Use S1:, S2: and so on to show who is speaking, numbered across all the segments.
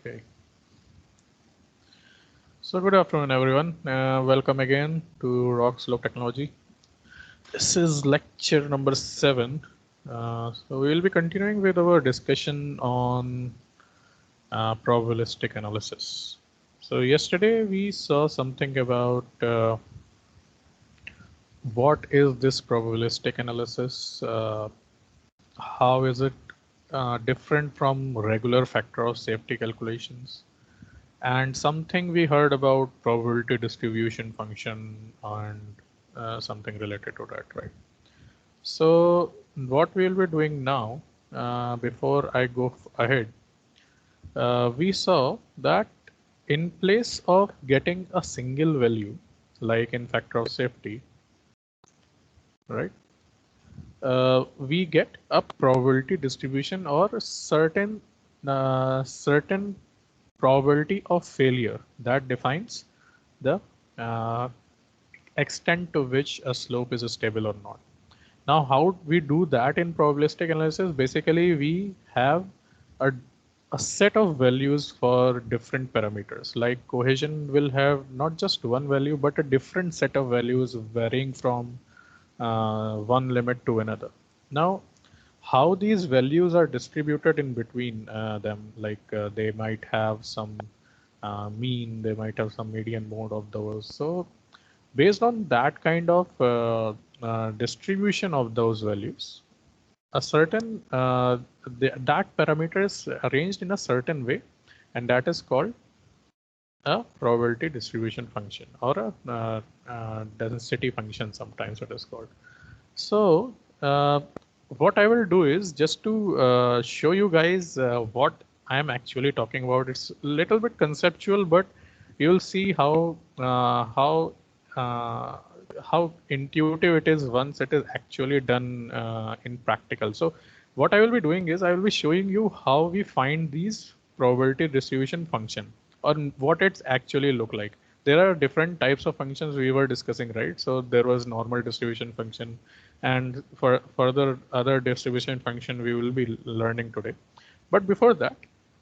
S1: Okay. So good afternoon, everyone. Welcome again to Rock Slope Technology. This is lecture number 7. So we will be continuing with our discussion on probabilistic analysis. So yesterday we saw something about what is this probabilistic analysis, how is it different from regular factor of safety calculations, and something we heard about probability distribution function and something related to that, right? So what we'll be doing now, before I go ahead, we saw that in place of getting a single value, like in factor of safety, right? We get a probability distribution or certain probability of failure that defines the uh, extent to which a slope is stable or not. Now, how we do that in probabilistic analysis? Basically, we have a, a set of values for different parameters. Like cohesion will have not just one value, but a different set of values varying from one limit to another. Now, how these values are distributed in between them, like they might have some mean, they might have some median mode of those. So based on that kind of distribution of those values, a certain that parameter is arranged in a certain way, and that is called a probability distribution function, or a density function, sometimes it is called. So what I will do is just to show you guys what I am actually talking about. It's a little bit conceptual, but you will see uh, how intuitive it is once it is actually done in practical. So what I will be doing is I will be showing you how we find these probability distribution function, or what it's actually look like. There are different types of functions we were discussing, right? So there was normal distribution function, and for further other distribution function we will be learning today. But before that,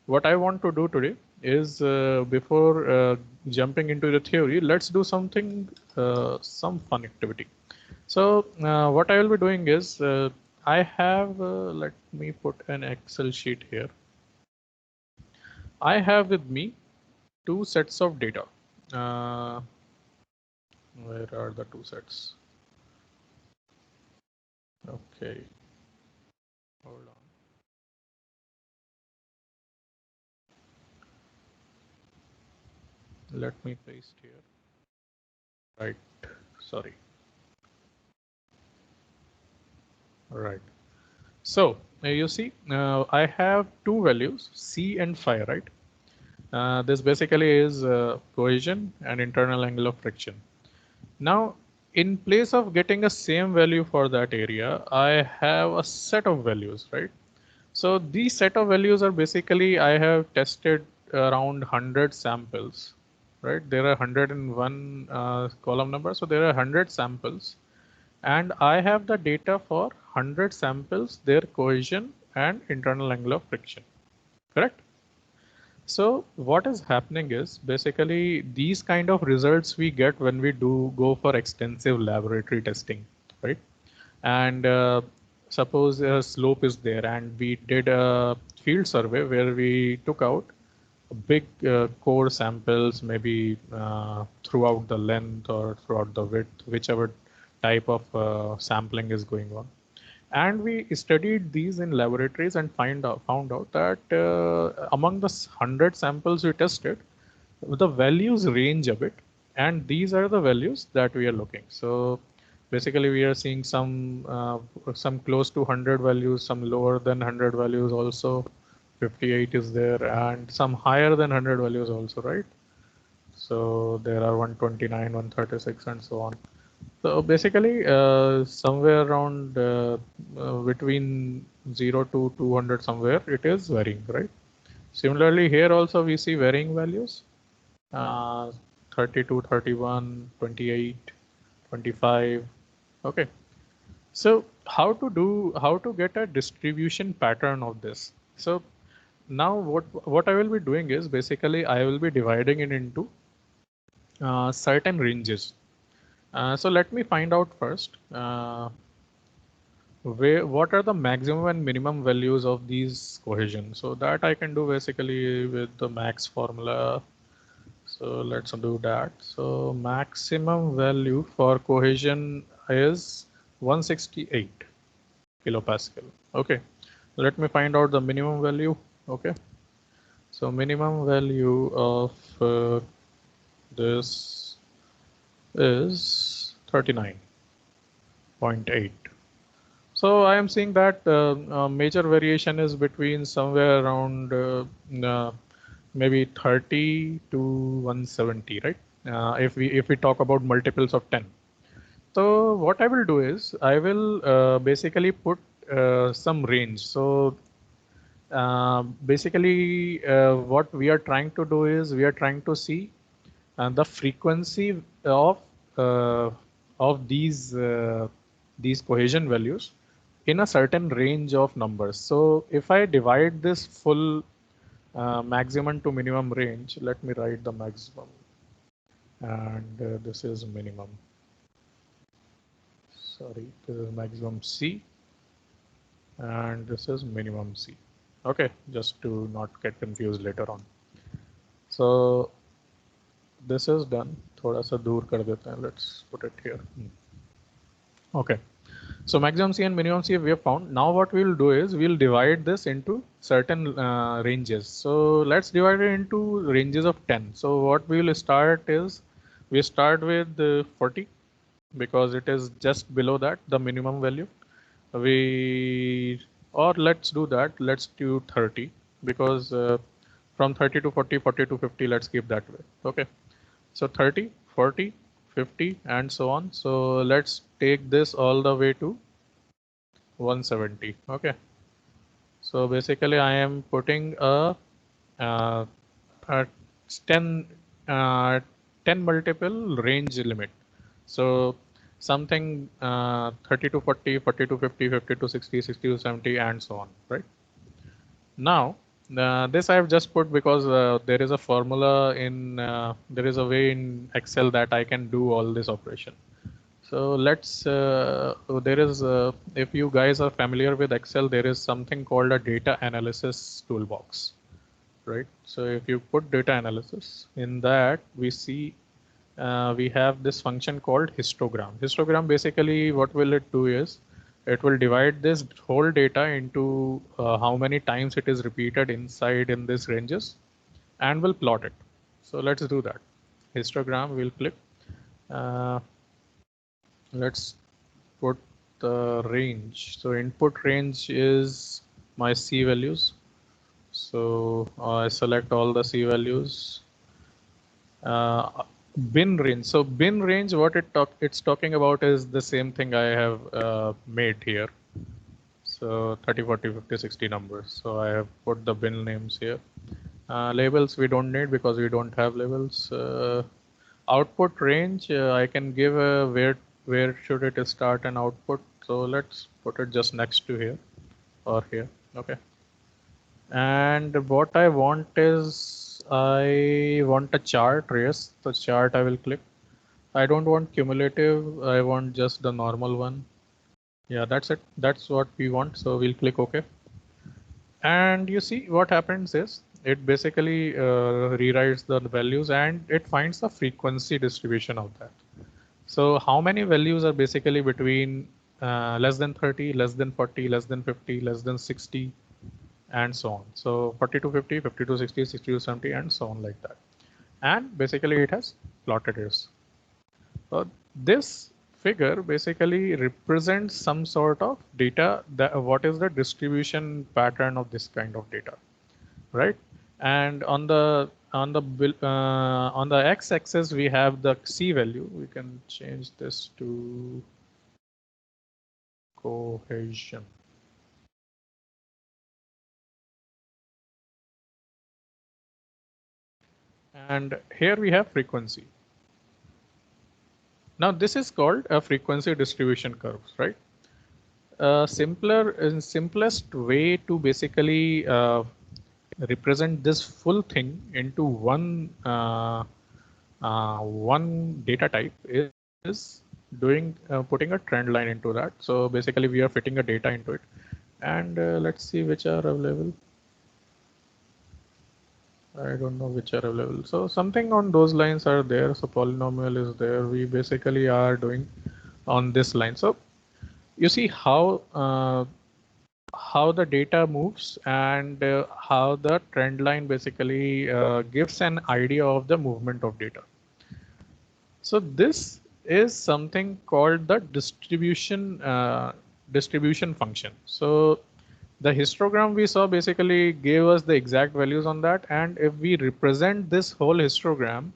S1: what I want to do today is, before jumping into the theory, let's do something, some fun activity. So what I will be doing is, I have, let me put an Excel sheet here. I have with me two sets of data. Where are the two sets? Okay, hold on. Let me paste here. Right, sorry. Right. So you see, I have two values, C and phi, right? This basically is cohesion and internal angle of friction. Now, in place of getting a same value for that area, I have a set of values, right? So these set of values are basically, I have tested around 100 samples, right? There are 101 column number, so there are 100 samples, and I have the data for 100 samples, their cohesion and internal angle of friction, correct? So what is happening is basically these kind of results we get when we do go for extensive laboratory testing, right? And suppose a slope is there, and we did a field survey where we took out big core samples, maybe throughout the length or throughout the width, whichever type of sampling is going on. And we studied these in laboratories and found out that among the 100 samples we tested, the values range a bit, and these are the values that we are looking. So basically we are seeing some close to 100 values, some lower than 100 values also, 58 is there, and some higher than 100 values also, right? So there are 129, 136, and so on. So basically, somewhere around between 0 to 200, somewhere it is varying, right? Similarly, here also we see varying values, uh, 32, 31, 28, 25. Okay. So how to get a distribution pattern of this? So now what I will be doing is basically I will be dividing it into certain ranges. So let me find out first what are the maximum and minimum values of these cohesion. So that I can do basically with the max formula. So let's do that. So maximum value for cohesion is 168 kilopascal. Okay. Let me find out the minimum value. Okay. So minimum value of this is 39.8. So I am seeing that major variation is between somewhere around maybe 30 to 170, right? If we talk about multiples of 10. So what I will do is I will basically put some range. So basically what we are trying to do is we are trying to see the frequency uh, of these cohesion values in a certain range of numbers. So if I divide this full maximum to minimum range, let me write the maximum, and this is minimum. Sorry, this is maximum C, and this is minimum C. Okay, just to not get confused later on. So this is done. थोड़ा सा दूर कर देते हैं. Let's put it here. Okay. So maximum C and minimum C we have found. Now what we'll do is we'll divide this into certain ranges. So let's divide it into ranges of 10. So what we will start is we start with 40 because it is just below that, the minimum value. Or let's do that. Let's do 30 because from 30 to 40, 40 to 50, let's keep that way. Okay. So 30, 40, 50 and so on. So let's take this all the way to 170. Okay. So basically I am putting uh, a 10, 10 multiple range limit. So something 30 to 40, 40 to 50, 50 to 60, 60 to 70 and so on, right? Now, this I have just put because there is a formula there is a way in Excel that I can do all this operation. So if you guys are familiar with Excel, there is something called a data analysis toolbox, right? So if you put data analysis in that, we have this function called histogram. Histogram basically what will it do is it will divide this whole data into how many times it is repeated inside in these ranges and will plot it. So let's do that. Histogram, we'll click. Let's put the range. So input range is my C values. So I select all the C values. Bin range. So bin range, what it's talking about is the same thing I have made here. So 30, 40, 50, 60 numbers. So I have put the bin names here. Labels we don't need because we don't have labels. Output range, I can give where should it start and output. So let's put it just next to here or here. Okay. And what I want is I want a chart race. The chart I will click. I don't want cumulative. I want just the normal one. Yeah, that's it. That's what we want. So we'll click OK. And you see what happens is it basically rewrites the values and it finds the frequency distribution of that. So how many values are basically between less than 30, less than 40, less than 50, less than 60, and so on. So 40 to 50, 50 to 60, 60 to 70, and so on like that. And basically it has plotted this. This figure basically represents some sort of data, what is the distribution pattern of this kind of data, right? And on the x-axis we have the C value. We can change this to cohesion. And here we have frequency. Now this is called a frequency distribution curves, right? Simplest way to basically represent this full thing into one data type is putting a trend line into that. So basically we are fitting a data into it, and let's see which are available. I don't know which are available. So something on those lines are there. So polynomial is there. We basically are doing on this line. So you see how the data moves, and how the trend line basically gives an idea of the movement of data. So this is something called the distribution function. So the histogram we saw basically gave us the exact values on that, and if we represent this whole histogram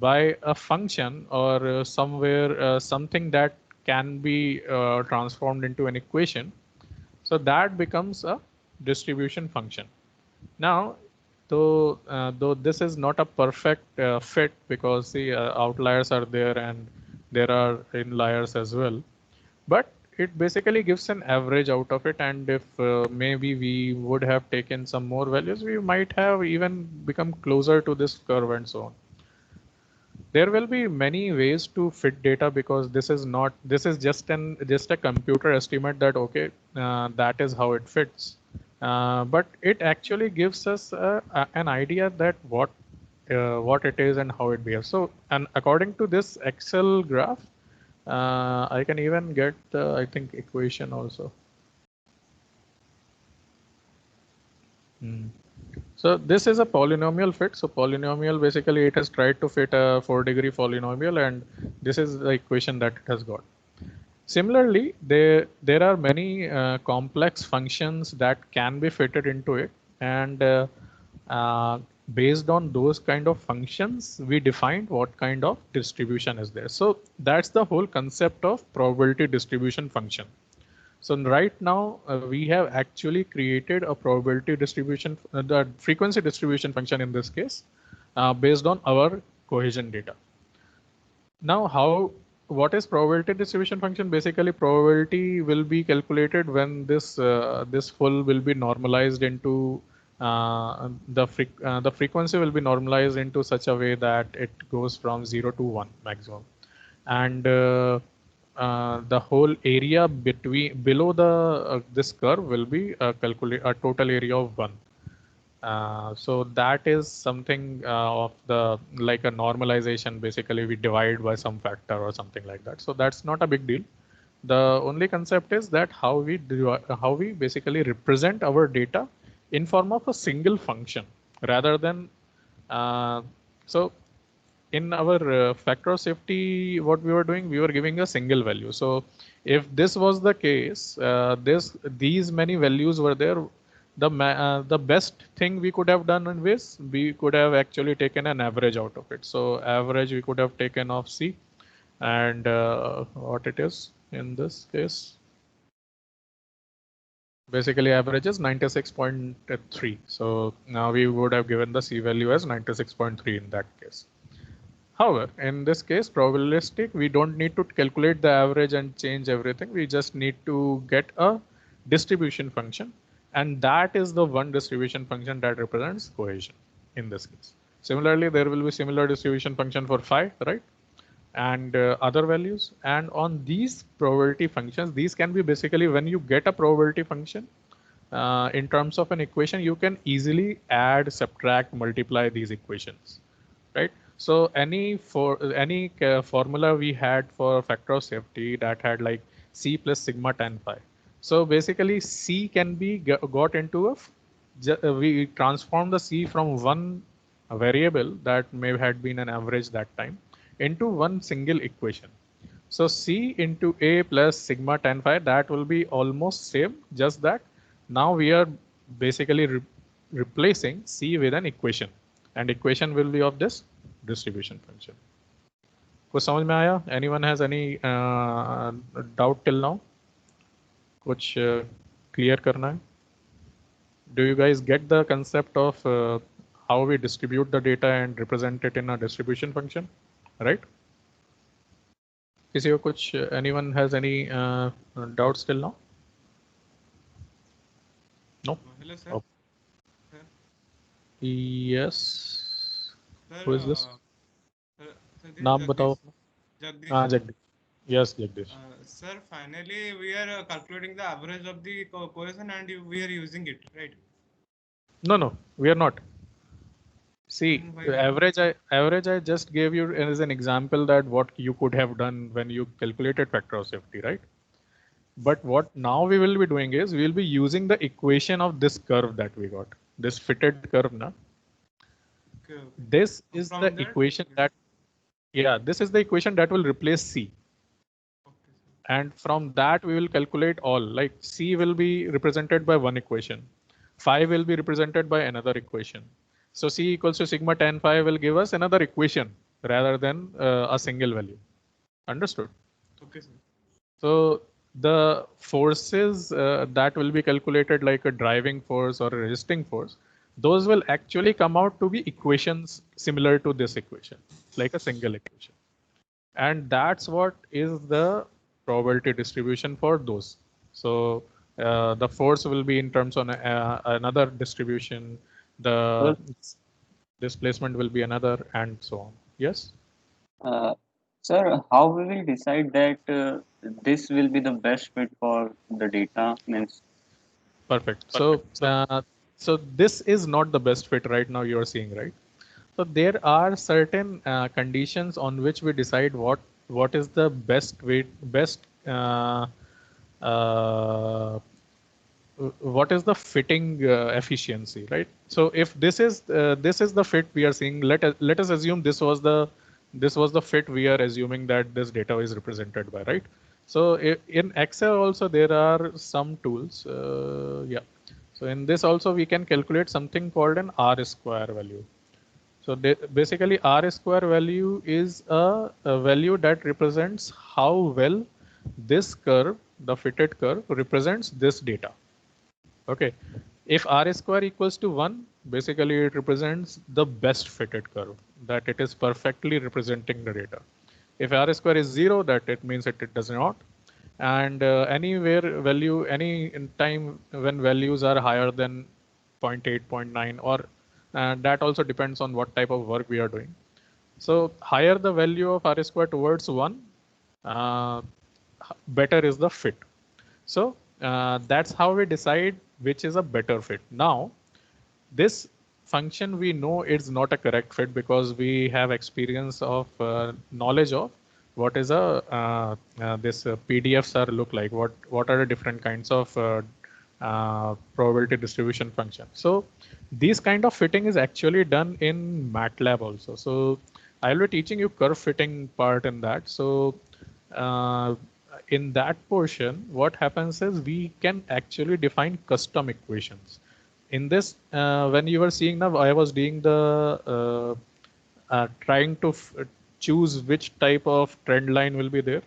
S1: by a function or somewhere something that can be transformed into an equation, so that becomes a distribution function. Now, though this is not a perfect fit, because the outliers are there and there are inliers as well, but it basically gives an average out of it. And if maybe we would have taken some more values, we might have even become closer to this curve and so on. There will be many ways to fit data, because this is just a computer estimate that okay, that is how it fits. But it actually gives us an idea that what it is and how it behaves. So, and according to this Excel graph, I can even get the, I think, equation also. So this is a polynomial fit. So polynomial, basically it has tried to fit a 4-degree polynomial, and this is the equation that it has got. Similarly, there are many complex functions that can be fitted into it, and uh, based on those kind of functions, we defined what kind of distribution is there. So that's the whole concept of probability distribution function. So right now we have actually created a probability distribution, the frequency distribution function in this case, based on our cohesion data. Now, what is probability distribution function? Basically, probability will be calculated when this full will be normalized into the frequency will be normalized into such a way that it goes from 0 to 1 maximum, and the whole area below the this curve will be a total area of 1. So that is something of the like a normalization. Basically, we divide by some factor or something like that. So that's not a big deal. The only concept is that how we basically represent our data in form of a single function rather than so in our factor of safety, what we were doing, we were giving a single value. So if this was the case, these many values were there, the best thing we could have done in this, we could have actually taken an average out of it. So average we could have taken of C, and what it is in this case, basically average is 96.3. So now we would have given the C value as 96.3 in that case. However, in this case, probabilistic, we don't need to calculate the average and change everything. We just need to get a distribution function, and that is the one distribution function that represents cohesion in this case. Similarly, there will be similar distribution function for phi, right? And other values. And on these probability functions, these can be basically when you get a probability function in terms of an equation, you can easily add, subtract, multiply these equations, right? So any formula we had for factor of safety that had like C plus sigma tan phi. So basically C can be got into we transform the C from one variable that may had been an average that time into one single equation. So C into A plus sigma tan phi, that will be almost same, just that now we are basically replacing C with an equation, and equation will be of this distribution function. कुछ समझ में आया? Anyone has any doubt till now? कुछ clear करना है? Do you guys get the concept of how we distribute the data and represent it in a distribution function, right? किसी को कुछ anyone has any doubts till now? No?
S2: Hello, sir.
S1: Oh.
S2: Sir.
S1: Yes.
S2: Sir,
S1: Who is this?
S2: so this is
S1: नाम बताओ
S2: Jagdish.
S1: अपना.
S2: Jagdish.
S1: हाँ, Jagdish. Yes, Jagdish.
S2: Sir, finally we are calculating the average of the cohesion and we are using it, right?
S1: No, no, we are not. See,
S2: Then why
S1: the
S2: we are
S1: average I just gave you as an example that what you could have done when you calculated factor of safety, right? But what now we will be doing is we will be using the equation of this curve that we got, this fitted curve now.
S2: okay, okay.
S1: This is the
S2: From that,
S1: equation
S2: yes.
S1: that, yeah, this is the equation that will replace C.
S2: Okay, sir.
S1: And from that we will calculate all, like C will be represented by one equation. Phi will be represented by another equation. So C equals to sigma tan phi will give us another equation rather than a single value. Understood?
S2: Okay, sir.
S1: So the forces that will be calculated like a driving force or a resisting force, those will actually come out to be equations similar to this equation, like a single equation. And that's what is the probability distribution for those. So the force will be in terms on another distribution, the
S3: Sir,
S1: displacement will be another, and so on. Yes.
S3: uh, sir, how we will decide that this will be the best fit for the data? Means,
S1: Perfect. So this is not the best fit right now you are seeing, right? So there are certain conditions on which we decide what is the best way, best uh, what is the fitting efficiency, right? So if this is the fit we are seeing, let us assume this was the fit we are assuming that this data is represented by, right? So in Excel also there are some tools. Yeah. So in this also we can calculate something called an R square value. So basically R square value is a value that represents how well this curve, the fitted curve, represents this data. Okay. If R square equals to 1, basically it represents the best fitted curve, that it is perfectly representing the data. If R square is 0, that it means that it does not. And anywhere value, any in time when values are higher than 0 0.8, 0 0.9, or that also depends on what type of work we are doing. So higher the value of R square towards 1, uh, better is the fit. So that's how we decide which is a better fit. Now, this function we know is not a correct fit because we have experience of knowledge of what is a this PDFs are look like. What are the different kinds of probability distribution function. So these kind of fitting is actually done in MATLAB also. So I will be teaching you curve fitting part in that. So uh, in that portion, what happens is we can actually define custom equations. In this, when you were seeing now, I was doing the trying to choose which type of trend line will be there.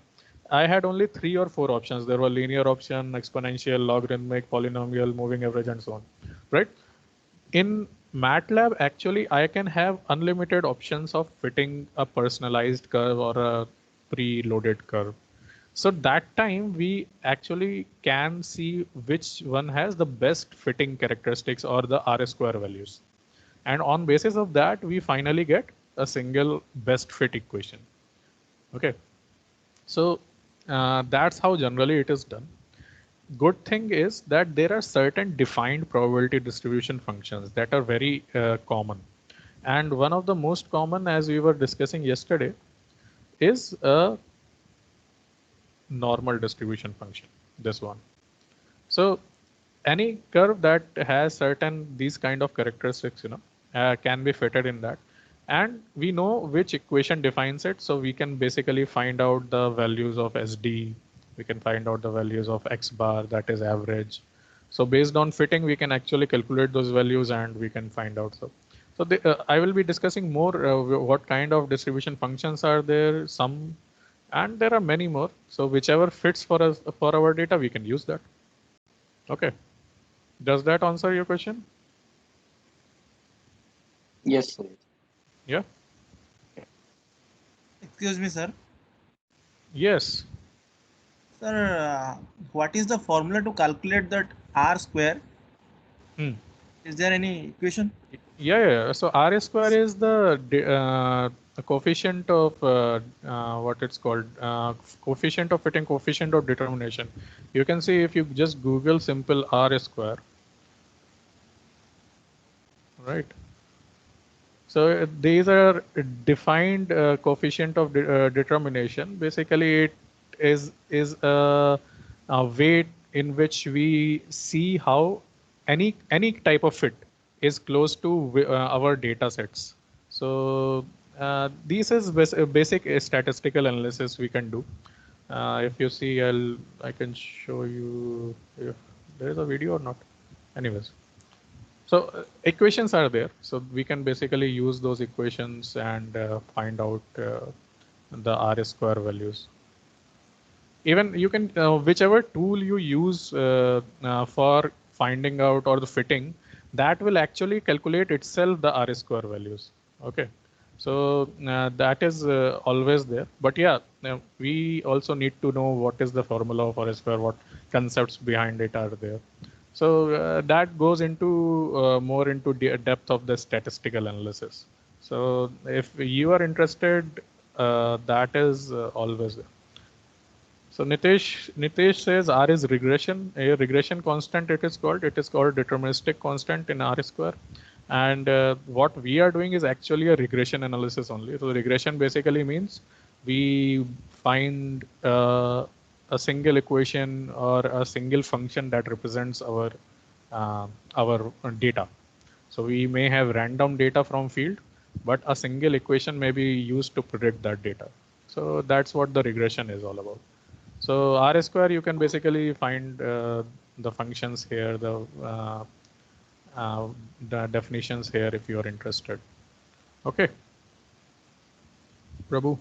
S1: I had only 3 or 4 options. There were linear option, exponential, logarithmic, polynomial, moving average, and so on. Right? In MATLAB, actually, I can have unlimited options of fitting a personalized curve or a pre-loaded curve. So that time we actually can see which one has the best fitting characteristics or the R square values. And on basis of that, we finally get a single best fit equation. Okay. So that's how generally it is done. Good thing is that there are certain defined probability distribution functions that are very common. And one of the most common, as we were discussing yesterday, is a normal distribution function, this one. So any curve that has certain these kind of characteristics, can be fitted in that. And we know which equation defines it. So we can basically find out the values of SD. We can find out the values of X bar, that is average. So based on fitting, we can actually calculate those values and we can find out. I will be discussing more what kind of distribution functions are there, some, and there are many more. So whichever fits for us, for our data, we can use that. Okay. Does that answer your question?
S3: yes, sir.
S1: Yeah.
S2: Excuse me, sir.
S1: Yes.
S2: Sir, what is the formula to calculate that R square?
S1: Hmm.
S2: Is there any equation?
S1: Yeah. So R square is the coefficient of what it's called, coefficient of fitting, coefficient of determination. You can see if you just Google simple R square, right? So these are defined coefficient of determination. Basically, it is a way in which we see how any type of fit is close to our data sets. So this is basic statistical analysis we can do. If you see, I can show you if there is a video or not. Anyways. So equations are there. So we can basically use those equations and find out the R square values. Even you can, whichever tool you use for finding out or the fitting, that will actually calculate itself the R square values. Okay. So that is always there. But yeah, we also need to know what is the formula of R square, what concepts behind it are there. So that goes into more into depth of the statistical analysis. So if you are interested, that is always there. So Nitesh says R is regression, a regression constant. It is called deterministic constant in R square. And what we are doing is actually a regression analysis only. So regression basically means we find a single equation or a single function that represents our data. So we may have random data from field, but a single equation may be used to predict that data. So that's what the regression is all about. So R square, you can basically find the functions here, the definitions here if you are interested. Okay. Prabhu.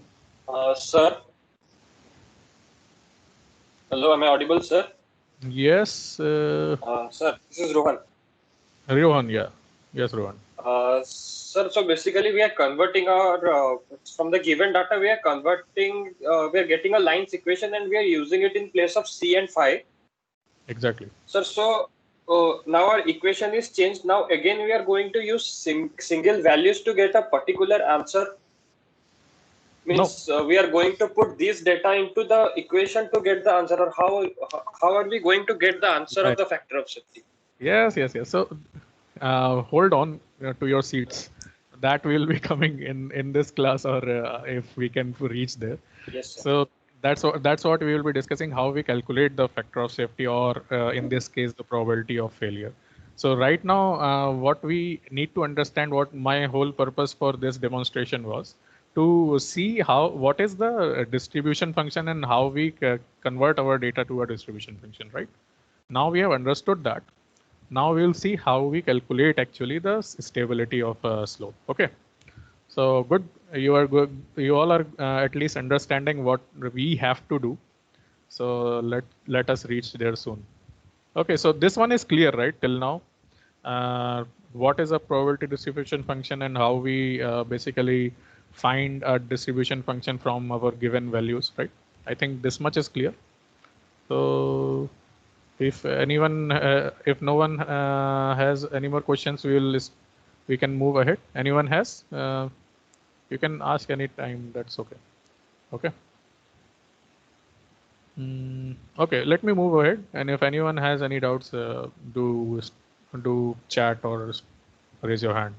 S4: Sir. Hello, am I audible, sir?
S1: Yes.
S4: Sir, this is Rohan.
S1: Rohan, yeah. Yes, Rohan.
S4: Sir, so basically we are converting our, from the given data, we are converting, we are getting a lines equation and we are using it in place of C and phi.
S1: Exactly.
S4: Sir, so now our equation is changed. Now again, we are going to use single values to get a particular answer. Means
S1: No.
S4: We are going to put these data into the equation to get the answer, or how are we going to get the answer of the factor of safety?
S1: Yes. So hold on to your seats. That will be coming in this class, or if we can reach there.
S4: Yes, sir.
S1: So that's what we will be discussing, how we calculate the factor of safety, or in this case the probability of failure. So right now what we need to understand, what my whole purpose for this demonstration was, to see what is the distribution function and how we convert our data to a distribution function, right? Now we have understood that. Now we will see how we calculate actually the stability of a slope. Okay. So good. You are good. You all are at least understanding what we have to do. So let us reach there soon. Okay. So this one is clear, right? Till now, what is a probability distribution function and how we basically find a distribution function from our given values, right? I think this much is clear. So if anyone, if no one has any more questions, we can move ahead. Anyone has? You can ask any time. That's okay. Okay. Okay. Let me move ahead. And if anyone has any doubts, do chat or raise your hand.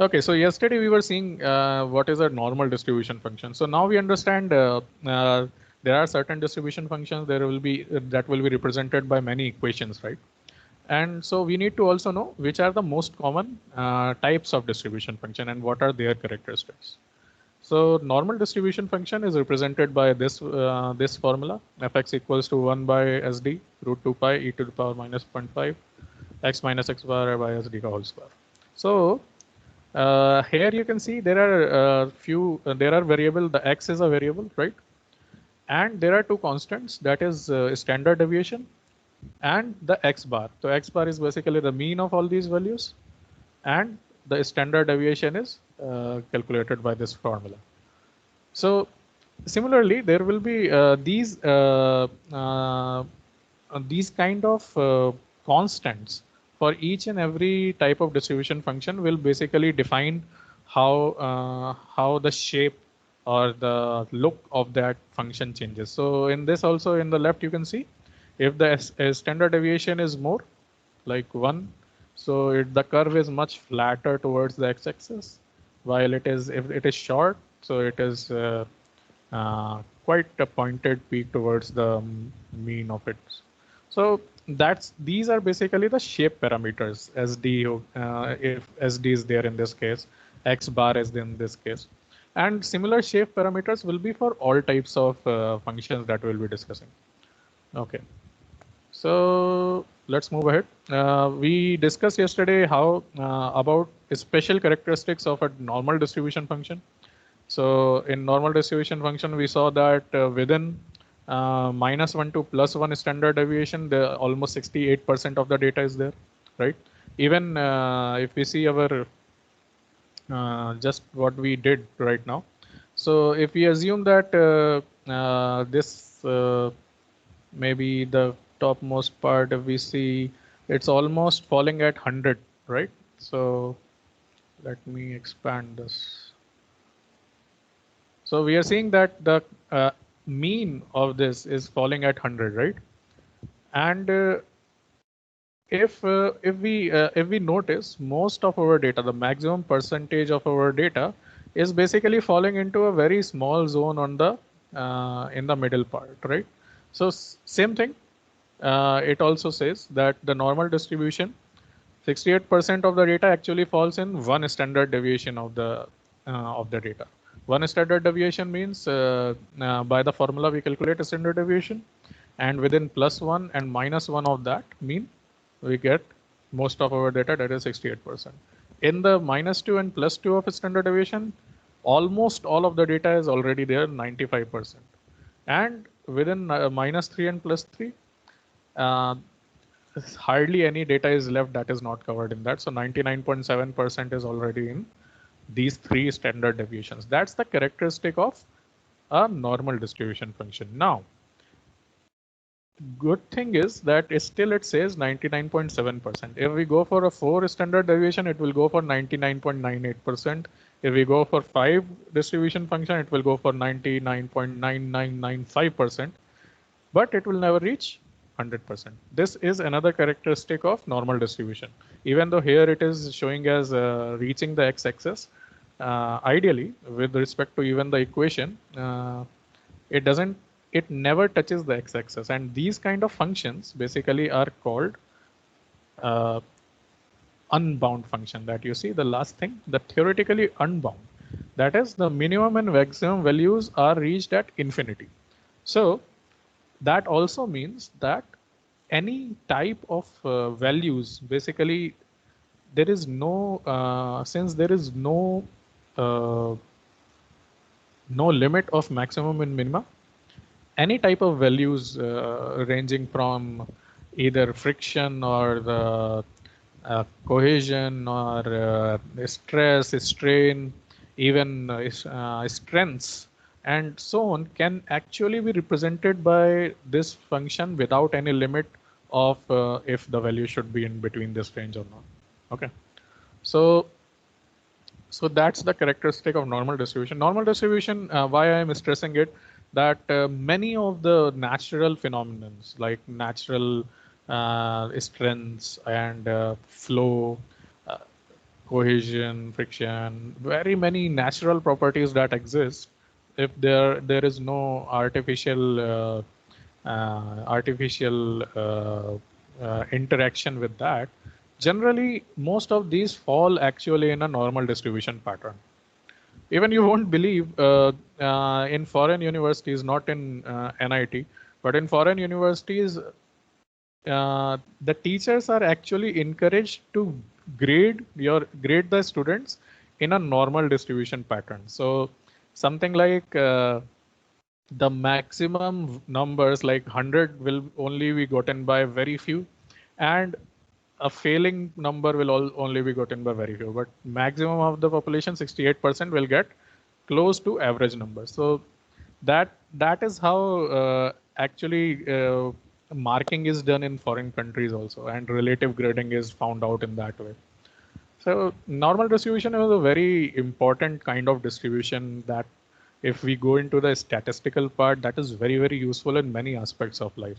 S1: Okay. So yesterday we were seeing what is a normal distribution function. So now we understand there are certain distribution functions that will be represented by many equations, right? And so we need to also know which are the most common types of distribution function and what are their characteristics. So normal distribution function is represented by this this formula: fx equals to 1 by sd root 2 pi e to the power minus 0.5 x minus x bar by sd whole square. So here you can see there are there are variable. The x is a variable, right? And there are two constants, that is standard deviation and the x bar. So x bar is basically the mean of all these values, and the standard deviation is calculated by this formula. So similarly, there will be these kind of constants for each and every type of distribution function will basically define how the shape or the look of that function changes. So in this also in the left you can see if the standard deviation is more like 1, so the curve is much flatter towards the x-axis, while it is if it is short, so it is quite a pointed peak towards the mean of it. So these are basically the shape parameters SD, if SD is there in this case, X bar is in this case. And similar shape parameters will be for all types of functions that we'll be discussing. Okay, so let's move ahead. We discussed yesterday how about special characteristics of a normal distribution function. So in normal distribution function, we saw that within -1 to +1 standard deviation, the almost 68% of the data is there, right? Even if we see our just what we did right now. So if we assume that this maybe the topmost part, if we see it's almost falling at 100, right? So let me expand this. So we are seeing that the mean of this is falling at 100, right? And if we notice, most of our data, the maximum percentage of our data is basically falling into a very small zone on the in the middle part, right? So same thing. It also says that the normal distribution, 68% of the data actually falls in one standard deviation of the data. One standard deviation means by the formula we calculate a standard deviation, and within +1 and -1 of that mean we get most of our data, that is 68%. In the -2 and +2 of a standard deviation, almost all of the data is already there, 95%. And within -3 and +3, hardly any data is left that is not covered in that. So 99.7% is already in these three standard deviations. That's the characteristic of a normal distribution function. Now, good thing is that still it says 99.7%. If we go for a 4 standard deviation, it will go for 99.98%. If we go for 5 distribution function, it will go for 99.9995%, but it will never reach 100%. This is another characteristic of normal distribution. Even though here it is showing as reaching the x-axis, ideally with respect to even the equation, it never touches the x-axis, and these kind of functions basically are called unbound function. That you see the last thing, the theoretically unbound, that is the minimum and maximum values are reached at infinity. So that also means that any type of values, basically there is no since there is no limit of maximum and minimum, any type of values ranging from either friction or the cohesion or stress, strain, even strengths and so on can actually be represented by this function without any limit of if the value should be in between this range or not. Okay, so that's the characteristic of normal distribution. Normal distribution, why I am stressing it, that many of the natural phenomena like natural strengths and flow, cohesion, friction, very many natural properties that exist, if there is no artificial interaction with that, generally most of these fall actually in a normal distribution pattern. Even you won't believe in foreign universities, not in NIT, but in foreign universities, the teachers are actually encouraged to grade the students in a normal distribution pattern. So something like the maximum numbers like 100 will only be gotten by very few, and a failing number will only be gotten by very few, but maximum of the population, 68%, will get close to average numbers. So that is how actually marking is done in foreign countries also, and relative grading is found out in that way. So normal distribution is a very important kind of distribution that if we go into the statistical part, that is very, very useful in many aspects of life.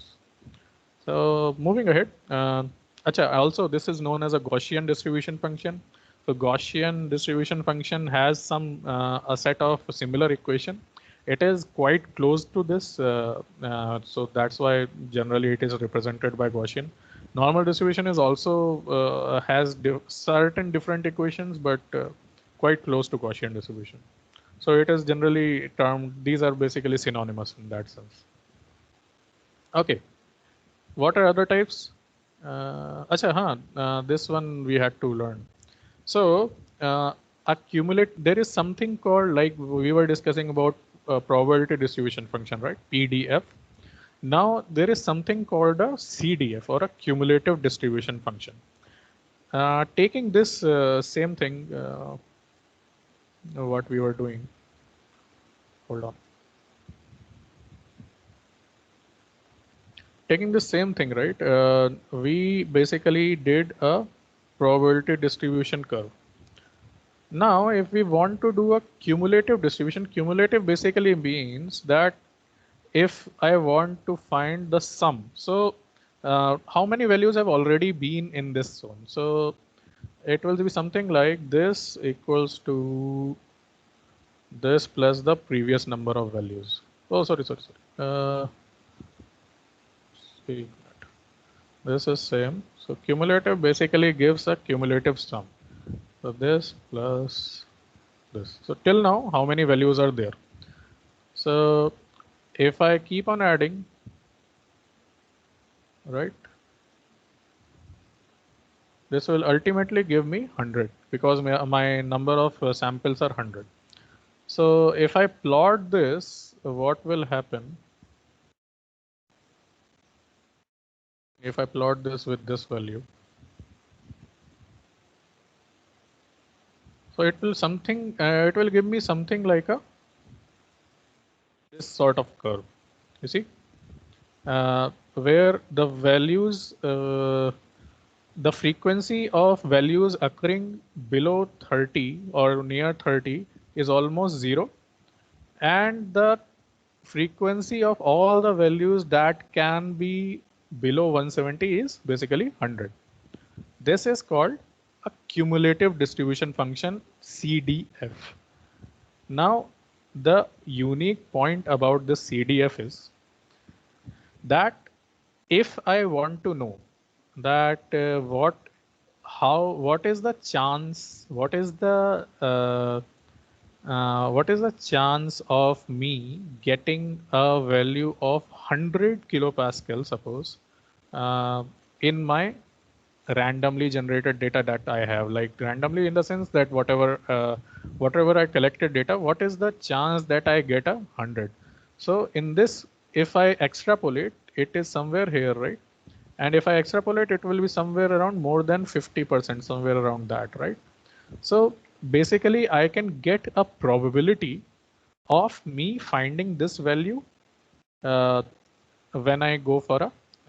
S1: So moving ahead, also this is known as a Gaussian distribution function. So Gaussian distribution function has some a set of similar equation. It is quite close to this, so that's why generally it is represented by Gaussian. Normal distribution is also has certain different equations, but quite close to Gaussian distribution. So it is generally termed, these are basically synonymous in that sense. Okay, what are other types? This one we had to learn. So there is something called, like we were discussing about probability distribution function, right? PDF. Now there is something called a CDF, or a cumulative distribution function. Taking this same thing, what we were doing. Hold on. Taking the same thing, right? We basically did a probability distribution curve. Now, if we want to do a cumulative distribution, cumulative basically means that if I want to find the sum, so how many values have already been in this zone? So it will be something like this equals to this plus the previous number of values. Oh, sorry. This is same. So cumulative basically gives a cumulative sum. So this plus this. So till now, how many values are there? So if I keep on adding, right, this will ultimately give me 100 because my number of samples are 100. So if I plot this, what will happen? If I plot this with this value, so it will give me something like this sort of curve. You see, where the values, the frequency of values occurring below 30 or near 30 is almost 0, and the frequency of all the values that can be below 170 is basically 100. This is called a cumulative distribution function, CDF. Now, the unique point about the CDF is that if I want to know that what is the chance, what is the chance of me getting a value of 100 kilopascal, suppose, in my randomly generated data that I have, like randomly in the sense that whatever I collected data, what is the chance that I get 100? So in this, if I extrapolate, it is somewhere here, right? And if I extrapolate, it will be somewhere around more than 50%, somewhere around that, right? So basically, I can get a probability of me finding this value when I go for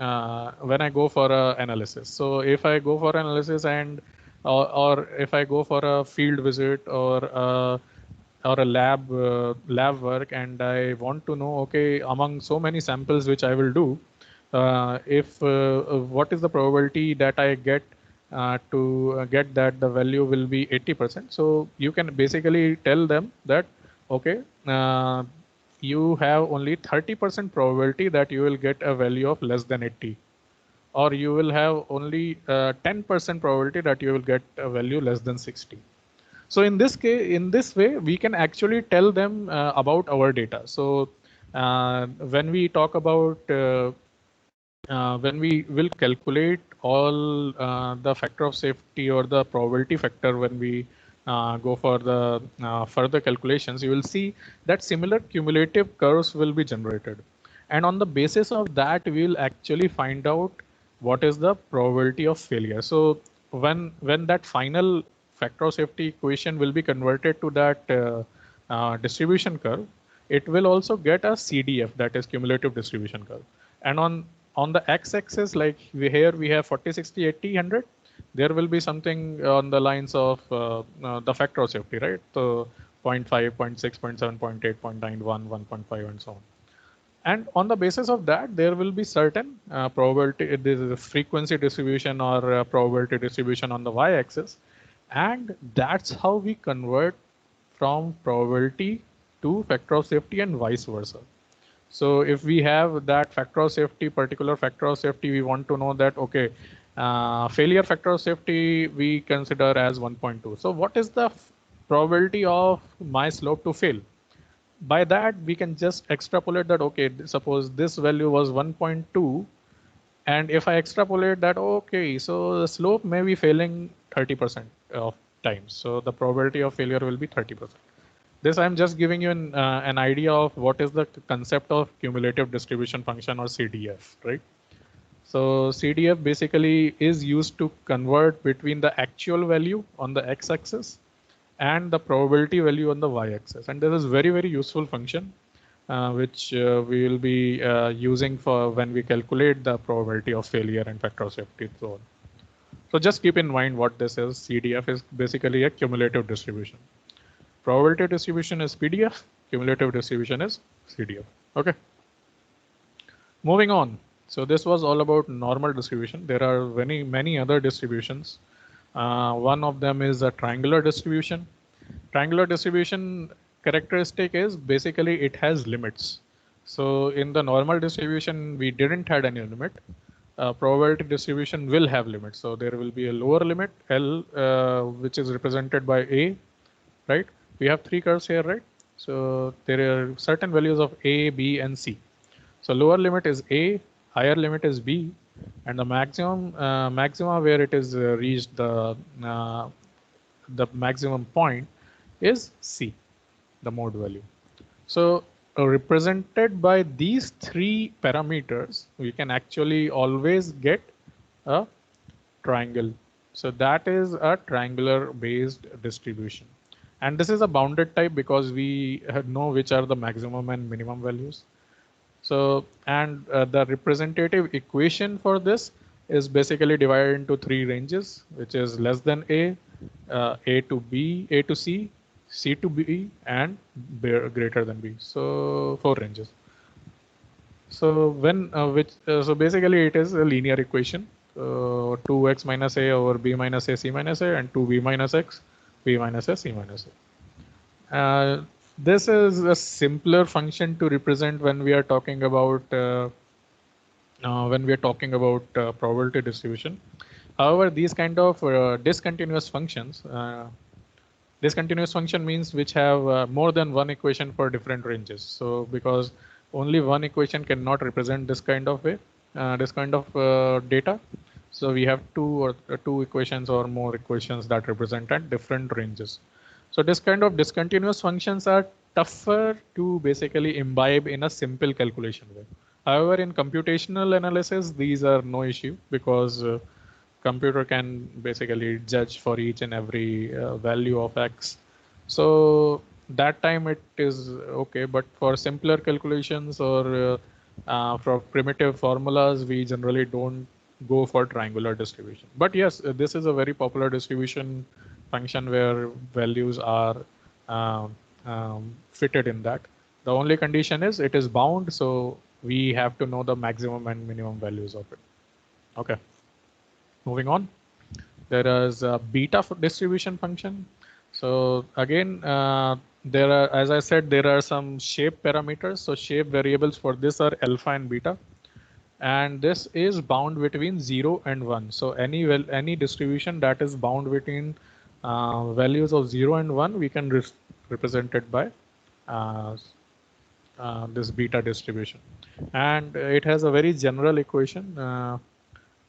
S1: a analysis. So if I go for analysis and or if I go for a field visit or a lab work, and I want to know, okay, among so many samples which I will do, what is the probability that I get to get that the value will be 80%. So you can basically tell them that, okay, you have only 30% probability that you will get a value of less than 80, or you will have only 10% probability that you will get a value less than 60. So in this case, in this way, we can actually tell them about our data. So when we talk about when we will calculate all the factor of safety or the probability factor, when we go for the further calculations, you will see that similar cumulative curves will be generated. And on the basis of that, we will actually find out what is the probability of failure. So when that final factor of safety equation will be converted to that distribution curve, it will also get a CDF, that is cumulative distribution curve. And on the x-axis, like here we have 40, 60, 80, 100. There will be something on the lines of the factor of safety, right? So 0.5, 0.6, 0.7, 0.8, 0.91, 1.5, and so on. And on the basis of that, there will be certain probability, the frequency distribution or probability distribution on the y-axis. And that's how we convert from probability to factor of safety and vice versa. So if we have that factor of safety, particular factor of safety, we want to know that, okay, failure factor of safety we consider as 1.2. So what is the probability of my slope to fail? By that, we can just extrapolate that, okay, suppose this value was 1.2. And if I extrapolate that, okay, so the slope may be failing 30% of times. So the probability of failure will be 30%. This I'm just giving you an idea of what is the concept of cumulative distribution function, or CDF, right? So CDF basically is used to convert between the actual value on the x-axis and the probability value on the y-axis. And this is very, very useful function, which we will be using for when we calculate the probability of failure and factor of safety. So just keep in mind what this is. CDF is basically a cumulative distribution. Probability distribution is PDF, cumulative distribution is CDF. Okay. Moving on. So this was all about normal distribution. There are many other distributions. One of them is a triangular distribution. Triangular distribution characteristic is basically it has limits. So in the normal distribution, we didn't had any limit. Probability distribution will have limits. So there will be a lower limit, L, which is represented by A, right? We have three curves here, right? So there are certain values of A, B, and C. So lower limit is A, higher limit is B, and the maxima where it is reached the maximum point is C, the mode value. So represented by these three parameters, we can actually always get a triangle. So that is a triangular based distribution. And this is a bounded type because we know which are the maximum and minimum values. So, and the representative equation for this is basically divided into three ranges, which is less than A to B, A to C, C to B, and greater than B. So 4 ranges. So when so basically it is a linear equation. 2x minus A over B minus A, C minus A, and 2B minus X, B minus A, C minus A. This is a simpler function to represent when we are talking about probability distribution. However, these kind of discontinuous functions, discontinuous function means which have more than one equation for different ranges. So because only one equation cannot represent this kind of way, data. So we have two equations or more equations that represent at different ranges. So this kind of discontinuous functions are tougher to basically imbibe in a simple calculation way. However, in computational analysis, these are no issue because computer can basically judge for each and every value of X. So that time it is okay, but for simpler calculations or for primitive formulas, we generally don't go for triangular distribution. But yes, this is a very popular distribution function where values are fitted in that. The only condition is it is bound, so we have to know the maximum and minimum values of it. Okay. Moving on, there is a beta distribution function. So again, there are, as I said, there are some shape parameters. So shape variables for this are alpha and beta. And this is bound between 0 and 1. So any distribution that is bound between values of 0 and 1, we can represent it by this beta distribution. And it has a very general equation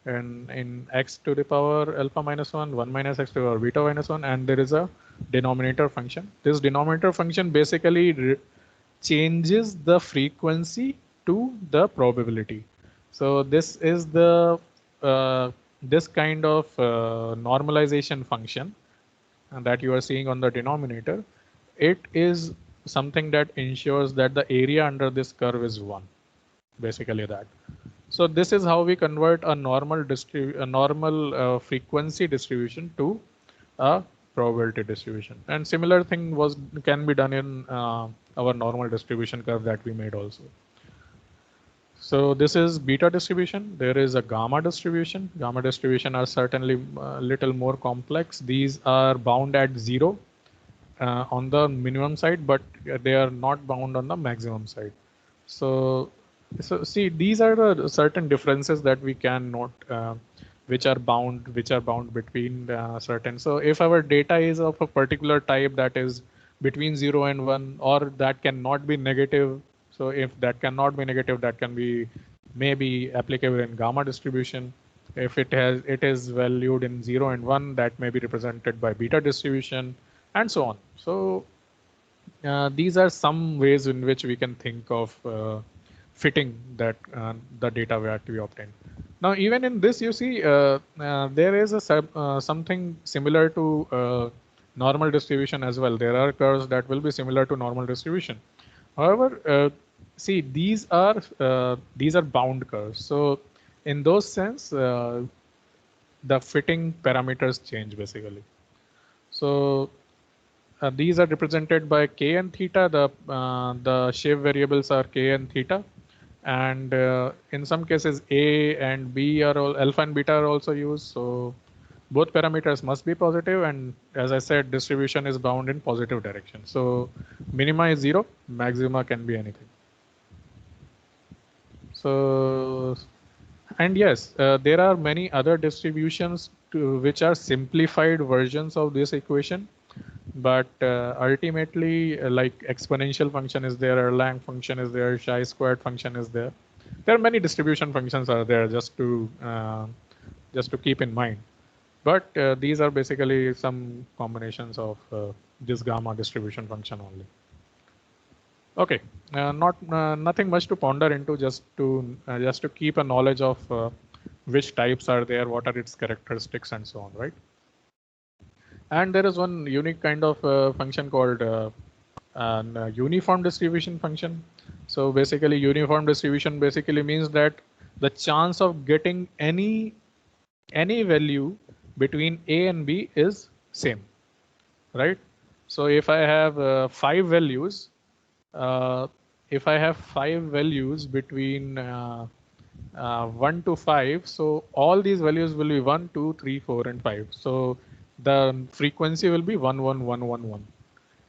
S1: in x to the power alpha minus 1, 1 minus x to the power beta minus 1, and there is a denominator function. This denominator function basically changes the frequency to the probability. So this is the this kind of normalization function that you are seeing on the denominator. It is something that ensures that the area under this curve is 1, basically that. So this is how we convert a normal frequency distribution to a probability distribution. And similar thing can be done in our normal distribution curve that we made also. So this is beta distribution. There is a gamma distribution. Gamma distribution are certainly a little more complex. These are bound at 0 on the minimum side, but they are not bound on the maximum side. So see, these are the certain differences that we can note, which are bound between certain. So if our data is of a particular type that is between 0 and 1, or that cannot be negative. So if that cannot be negative, that can be maybe applicable in gamma distribution. If it is valued in 0 and 1, that may be represented by beta distribution, and so on. So these are some ways in which we can think of fitting that the data that we obtain. Now, even in this, you see, there is something similar to normal distribution as well. There are curves that will be similar to normal distribution. However, see, these are bound curves. So in those sense, the fitting parameters change basically. So these are represented by k and theta. The shape variables are k and theta, and in some cases a and b are all, alpha and beta are also used. So both parameters must be positive, and as I said, distribution is bound in positive direction. So minima is 0, maxima can be anything. So, and yes, there are many other distributions which are simplified versions of this equation. But ultimately, like exponential function is there, Erlang function is there, chi-squared function is there. There are many distribution functions are there just to keep in mind. But these are basically some combinations of this gamma distribution function only. Okay, nothing much to ponder into, just to keep a knowledge of which types are there, what are its characteristics, and so on, right? And there is one unique kind of function called an uniform distribution function. So basically, uniform distribution basically means that the chance of getting any value between A and B is same, right? So if I have 5 values, between 1 to 5, so all these values will be 1, 2, 3, 4, and 5. So the frequency will be 1, 1, 1, 1, 1.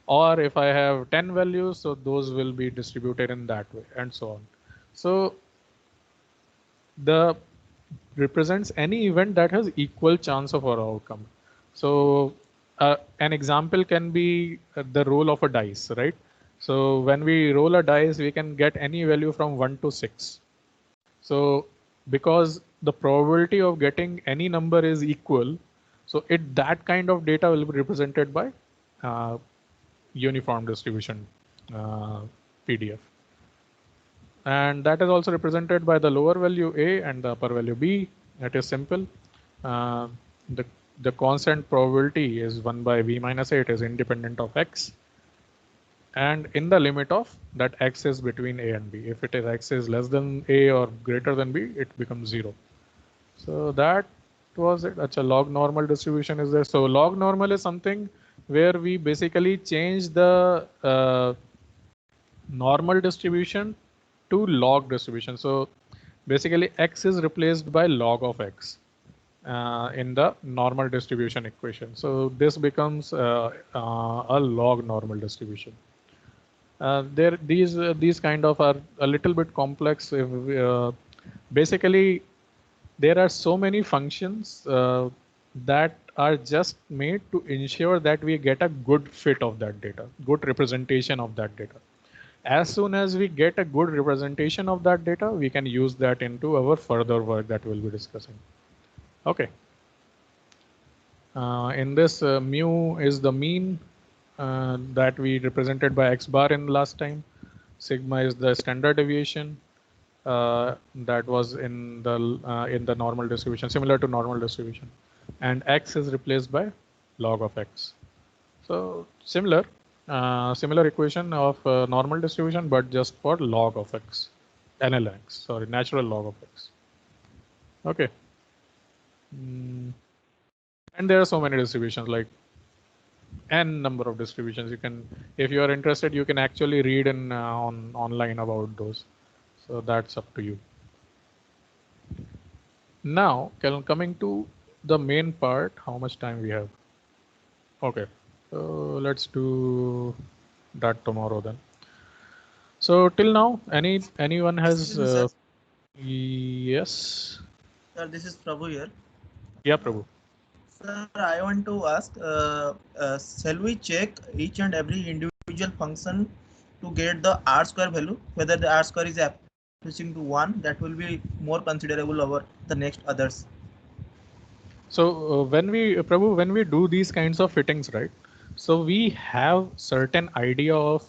S1: Or if I have 10 values, so those will be distributed in that way, and so on. So the represents any event that has equal chance of our outcome. So an example can be the roll of a dice, right? So when we roll a dice, we can get any value from 1 to 6. So because the probability of getting any number is equal, so that kind of data will be represented by uniform distribution PDF. And that is also represented by the lower value A and the upper value B. That is simple. The constant probability is 1 by B minus A. It is independent of X. And in the limit of that X is between A and B. If it is X is less than A or greater than B, it becomes 0. So that was it. Achha, log normal distribution is there. So log normal is something where we basically change the normal distribution to log distribution. So basically X is replaced by log of X in the normal distribution equation. So this becomes a log normal distribution. These kind of are a little bit complex. Basically, there are so many functions that are just made to ensure that we get a good fit of that data, good representation of that data. As soon as we get a good representation of that data, we can use that into our further work that we'll be discussing. Okay. In this, mu is the mean that we represented by X bar in last time. Sigma is the standard deviation that was in the normal distribution, similar to normal distribution, and X is replaced by log of X. So similar equation of normal distribution, but just for log of X, NLX, sorry, natural log of X. Okay. And there are so many distributions, like n number of distributions. You can, if you are interested, you can actually read in on online about those. So that's up to you. Now, coming to the main part, how much time we have? Okay, so let's do that tomorrow then. So till now, anyone has? Yes.
S5: Sir, this is Prabhu here.
S1: Yeah, Prabhu.
S5: Sir, I want to ask, shall we check each and every individual function to get the R square value, whether the R square is approaching to 1, that will be more considerable over the next others.
S1: So Prabhu, when we do these kinds of fittings, right? So we have certain idea of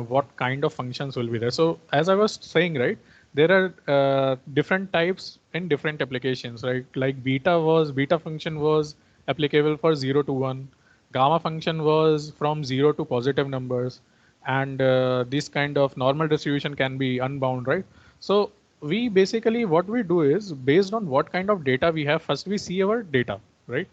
S1: what kind of functions will be there. So as I was saying, right, there are different types in different applications, right? Like beta function was applicable for 0 to 1. Gamma function was from 0 to positive numbers. And this kind of normal distribution can be unbound, right? So we basically, what we do is, based on what kind of data we have, first we see our data, right?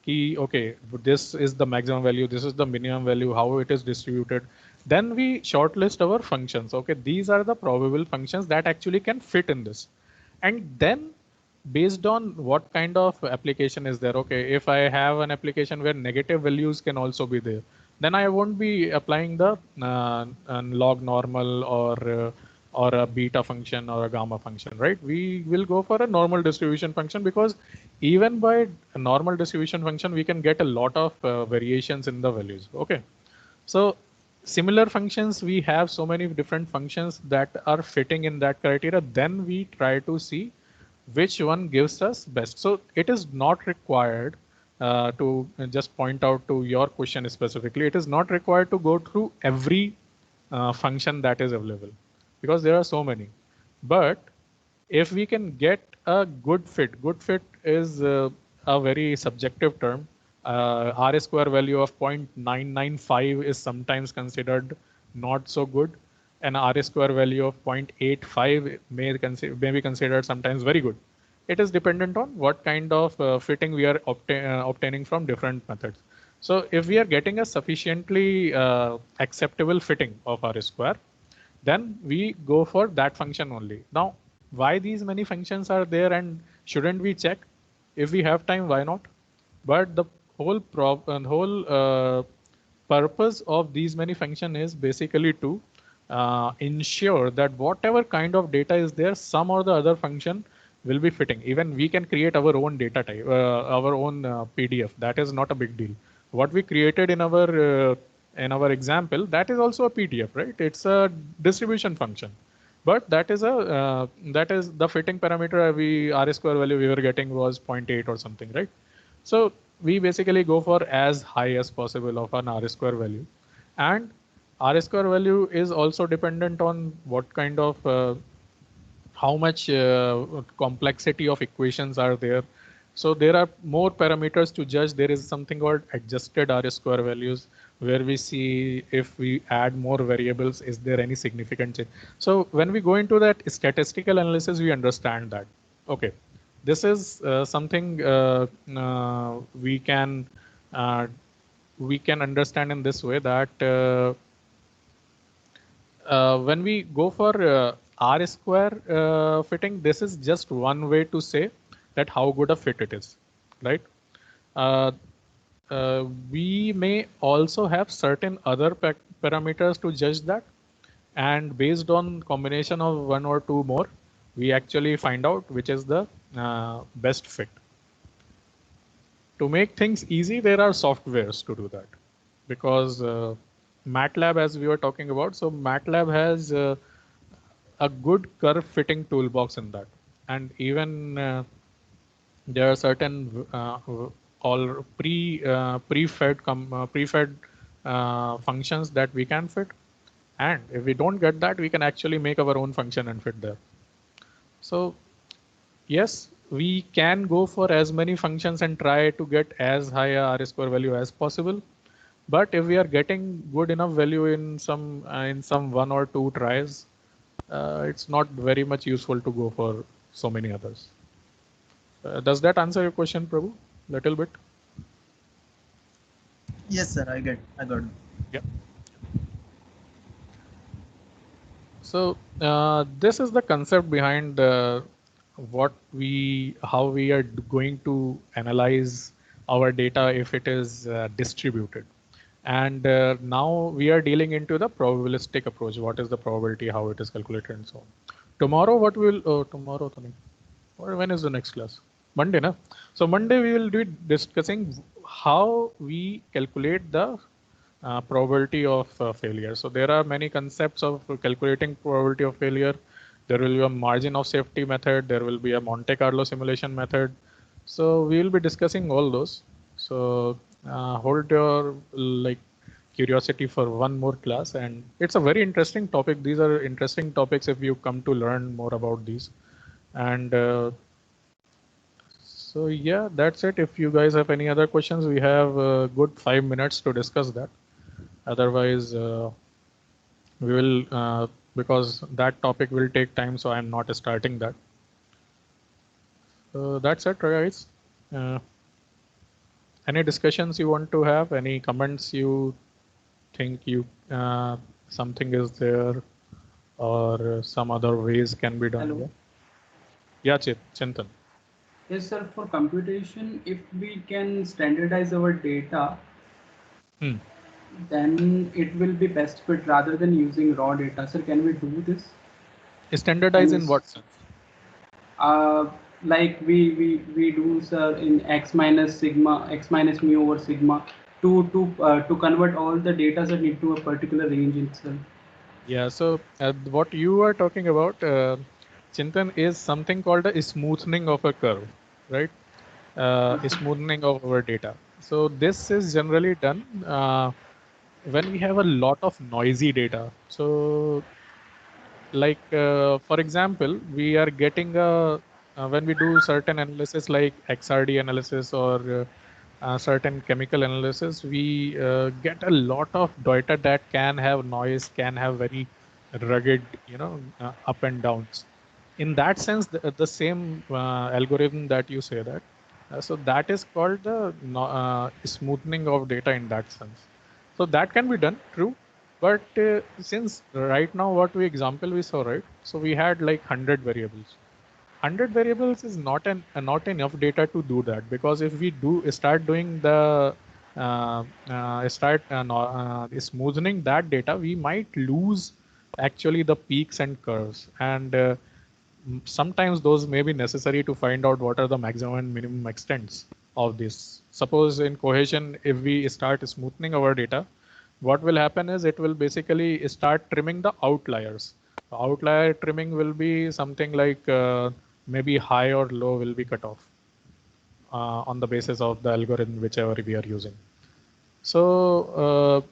S1: Okay, this is the maximum value, this is the minimum value, how it is distributed. Then we shortlist our functions. Okay, these are the probable functions that actually can fit in this. And then based on what kind of application is there, okay, if I have an application where negative values can also be there, then I won't be applying the log normal or a beta function or a gamma function, right? We will go for a normal distribution function, because even by a normal distribution function, we can get a lot of variations in the values. Okay, so similar functions, we have so many different functions that are fitting in that criteria. Then we try to see which one gives us best. So it is not required to just point out to your question specifically. It is not required to go through every function that is available, because there are so many. But if we can get a good fit is a very subjective term. R square value of 0.995 is sometimes considered not so good. An R square value of 0.85 may be considered sometimes very good. It is dependent on what kind of fitting we are obtaining from different methods. So if we are getting a sufficiently acceptable fitting of R square, then we go for that function only. Now, why these many functions are there, and shouldn't we check? If we have time, why not? But the whole purpose of these many function is basically to ensure that whatever kind of data is there, some or the other function will be fitting. Even we can create our own data type, our own PDF. That is not a big deal. What we created in our example, that is also a PDF, right? It's a distribution function, but that is the fitting parameter. R square value we were getting was 0.8 or something, right? So we basically go for as high as possible of an R square value, and R square value is also dependent on what kind of how much complexity of equations are there. So there are more parameters to judge. There is something called adjusted R square values, where we see if we add more variables, is there any significant change? So when we go into that statistical analysis, we understand that, okay, this is something we can understand in this way, that when we go for R square fitting, this is just one way to say that how good a fit it is, right? We may also have certain other parameters to judge that, and based on combination of one or two more, we actually find out which is the best fit. To make things easy, there are softwares to do that, because MATLAB, as we were talking about, so MATLAB has a good curve fitting toolbox in that, and even there are certain all prefed functions that we can fit, and if we don't get that, we can actually make our own function and fit there. So yes, we can go for as many functions and try to get as high a R square value as possible. But if we are getting good enough value in some one or two tries, it's not very much useful to go for so many others. Does that answer your question, Prabhu? Little bit.
S5: Yes, sir. I got it.
S1: Yeah. So this is the concept behind how we are going to analyze our data if it is distributed. And now we are dealing into the probabilistic approach. What is the probability, how it is calculated, and so on. Tomorrow, tomorrow, Tony, or when is the next class? Monday, na? So Monday we will be discussing how we calculate the probability of failure. So there are many concepts of calculating probability of failure. There will be a margin of safety method. There will be a Monte Carlo simulation method. So we will be discussing all those. So hold your curiosity for one more class, and it's a very interesting topic. These are interesting topics if you come to learn more about these. And so yeah, that's it. If you guys have any other questions, we have a good 5 minutes to discuss that. Otherwise, we will, because that topic will take time, so I'm not starting that. That's it, guys. Any discussions you want to have? Any comments you think something is there, or some other ways can be done?
S6: Hello.
S1: Yeah, Chintan.
S6: Yes, sir. For computation, if we can standardize our data, then it will be best fit rather than using raw data. Sir, can we do this?
S1: Standardize in what sense?
S6: Like we do, sir, in x minus sigma, x minus mu over sigma, to convert all the data that into a particular range itself.
S1: Yeah. So what you are talking about, Chintan, is something called a smoothing of a curve, right? Smoothing of our data. So this is generally done when we have a lot of noisy data. So for example, we are getting when we do certain analysis like XRD analysis or certain chemical analysis, we get a lot of data that can have noise, can have very rugged, up and downs. In that sense, the same algorithm that you say that, so that is called the smoothing of data in that sense. So that can be done, true. But since right now what example we saw, right? So we had like 100 variables. 100 variables is not enough data to do that, because if we start doing the smoothing that data, we might lose actually the peaks and curves, and sometimes those may be necessary to find out what are the maximum and minimum extents of this. Suppose in cohesion, if we start smoothing our data, what will happen is it will basically start trimming the outliers. Outlier trimming will be something like maybe high or low will be cut off on the basis of the algorithm whichever we are using. So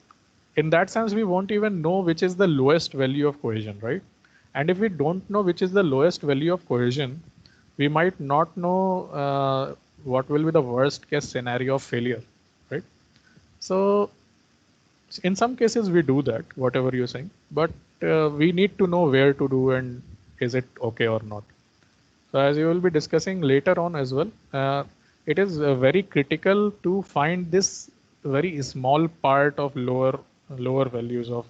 S1: in that sense, we won't even know which is the lowest value of cohesion, right? And if we don't know which is the lowest value of cohesion, we might not know what will be the worst case scenario of failure, right? So in some cases we do that, whatever you're saying, but we need to know where to do and is it okay or not. So as you will be discussing later on as well, it is very critical to find this very small part of lower values of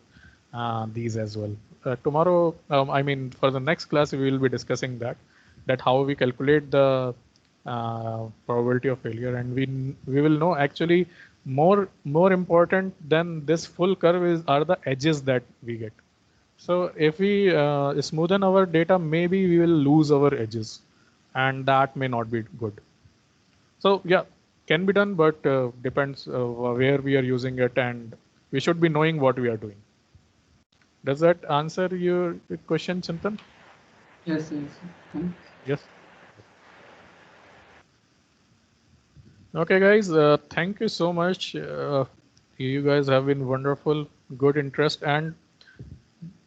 S1: these as well. Tomorrow, I mean, for the next class, we will be discussing that how we calculate the probability of failure, and we will know actually more important than this full curve are the edges that we get. So if we smoothen our data, maybe we will lose our edges, and that may not be good. So yeah, can be done, but depends where we are using it, and we should be knowing what we are doing. Does that answer your question, Chintan?
S6: Yes, yes. Thanks.
S1: Yes. Okay, guys. Thank you so much. You guys have been wonderful, good interest, and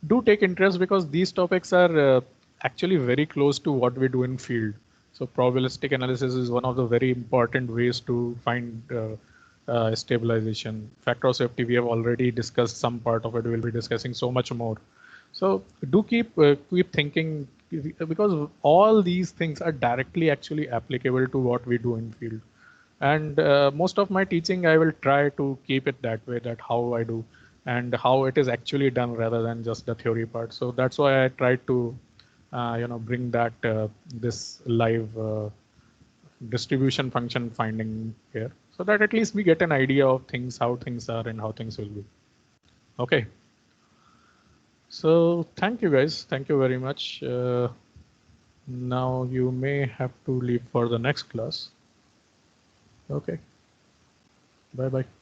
S1: do take interest because these topics are actually very close to what we do in field. So probabilistic analysis is one of the very important ways to find stabilization. Factor of safety, we have already discussed some part of it. We'll be discussing so much more. So do keep thinking, because all these things are directly actually applicable to what we do in field. And most of my teaching, I will try to keep it that way, that how I do and how it is actually done rather than just the theory part. So that's why I tried to, bring that this live distribution function finding here, so that at least we get an idea of things, how things are and how things will be. Okay. So thank you guys. Thank you very much. Now you may have to leave for the next class. Okay. Bye bye.